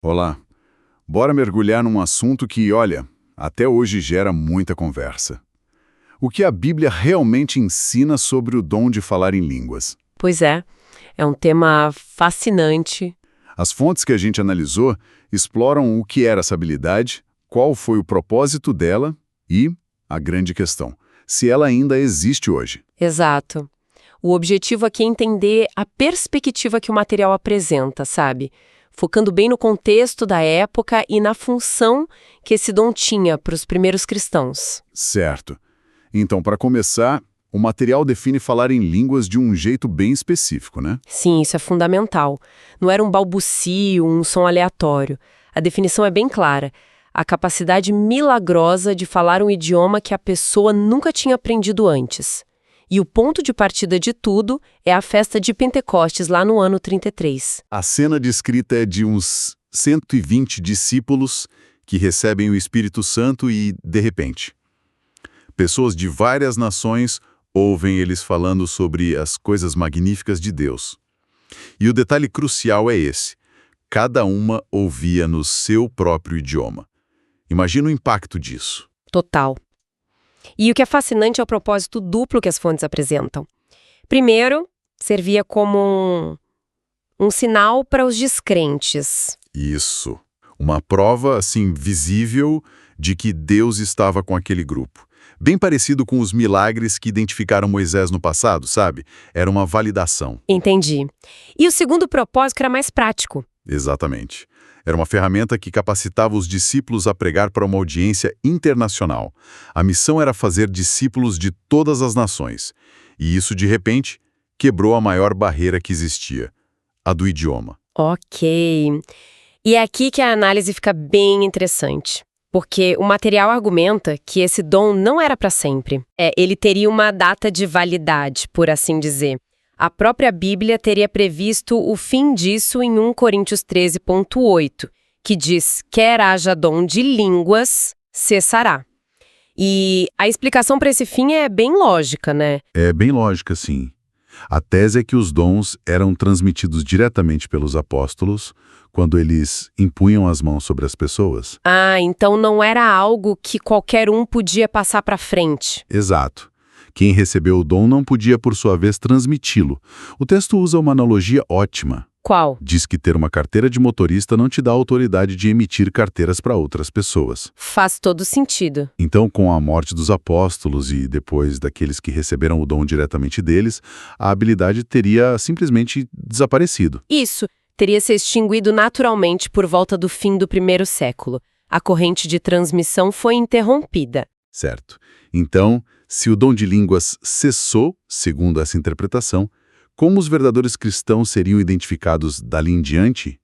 Olá, bora mergulhar num assunto que, olha, até hoje gera muita conversa. O que a Bíblia realmente ensina sobre o dom de falar em línguas? Pois é um tema fascinante. As fontes que a gente analisou exploram o que era essa habilidade, qual foi o propósito dela e, a grande questão, se ela ainda existe hoje. Exato. O objetivo aqui é entender a perspectiva que o material apresenta, sabe? Focando bem no contexto da época e na função que esse dom tinha para os primeiros cristãos. Certo. Então, para começar, o material define falar em línguas de um jeito bem específico, né? Sim, isso é fundamental. Não era um balbucio, um som aleatório. A definição é bem clara. A capacidade milagrosa de falar um idioma que a pessoa nunca tinha aprendido antes. E o ponto de partida de tudo é a festa de Pentecostes, lá no ano 33. A cena descrita é de uns 120 discípulos que recebem o Espírito Santo e, de repente, pessoas de várias nações ouvem eles falando sobre as coisas magníficas de Deus. E o detalhe crucial é esse: cada uma ouvia no seu próprio idioma. Imagina o impacto disso. Total. E o que é fascinante é o propósito duplo que as fontes apresentam. Primeiro, servia como um sinal para os descrentes. Isso. Uma prova, assim, visível de que Deus estava com aquele grupo. Bem parecido com os milagres que identificaram Moisés no passado, sabe? Era uma validação. Entendi. E o segundo propósito era mais prático. Exatamente. Era uma ferramenta que capacitava os discípulos a pregar para uma audiência internacional. A missão era fazer discípulos de todas as nações. E isso, de repente, quebrou a maior barreira que existia, a do idioma. Ok. E é aqui que a análise fica bem interessante. Porque o material argumenta que esse dom não era para sempre. Ele teria uma data de validade, por assim dizer. A própria Bíblia teria previsto o fim disso em 1 Coríntios 13,8, que diz: quer haja dom de línguas, cessará. E a explicação para esse fim é bem lógica, né? É bem lógica, sim. A tese é que os dons eram transmitidos diretamente pelos apóstolos quando eles impunham as mãos sobre as pessoas. Ah, então não era algo que qualquer um podia passar para frente. Exato. Quem recebeu o dom não podia, por sua vez, transmiti-lo. O texto usa uma analogia ótima. Qual? Diz que ter uma carteira de motorista não te dá autoridade de emitir carteiras para outras pessoas. Faz todo sentido. Então, com a morte dos apóstolos e depois daqueles que receberam o dom diretamente deles, a habilidade teria simplesmente desaparecido. Isso teria se extinguido naturalmente por volta do fim do primeiro século. A corrente de transmissão foi interrompida. Certo. Então, se o dom de línguas cessou, segundo essa interpretação, como os verdadeiros cristãos seriam identificados dali em diante?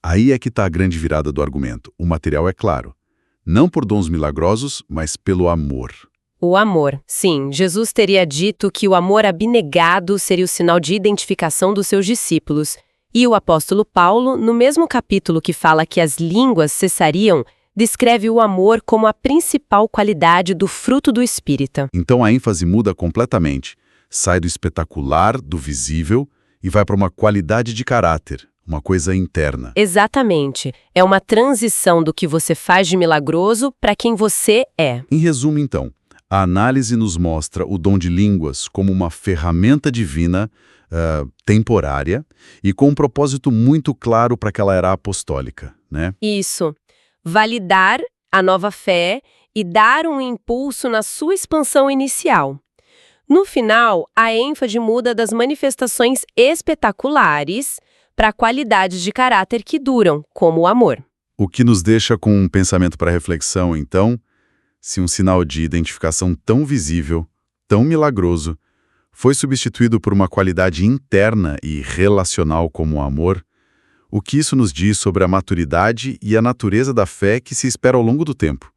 Aí é que está a grande virada do argumento. O material é claro. Não por dons milagrosos, mas pelo amor. O amor. Sim, Jesus teria dito que o amor abnegado seria o sinal de identificação dos seus discípulos. E o apóstolo Paulo, no mesmo capítulo que fala que as línguas cessariam, descreve o amor como a principal qualidade do fruto do Espírito. Então a ênfase muda completamente. Sai do espetacular, do visível, e vai para uma qualidade de caráter, uma coisa interna. Exatamente. É uma transição do que você faz de milagroso para quem você é. Em resumo, então, a análise nos mostra o dom de línguas como uma ferramenta divina, temporária, e com um propósito muito claro para aquela era apostólica, né? Isso. Validar a nova fé e dar um impulso na sua expansão inicial. No final, a ênfase muda das manifestações espetaculares para qualidades de caráter que duram, como o amor. O que nos deixa com um pensamento para reflexão, então: se um sinal de identificação tão visível, tão milagroso, foi substituído por uma qualidade interna e relacional como o amor, o que isso nos diz sobre a maturidade e a natureza da fé que se espera ao longo do tempo?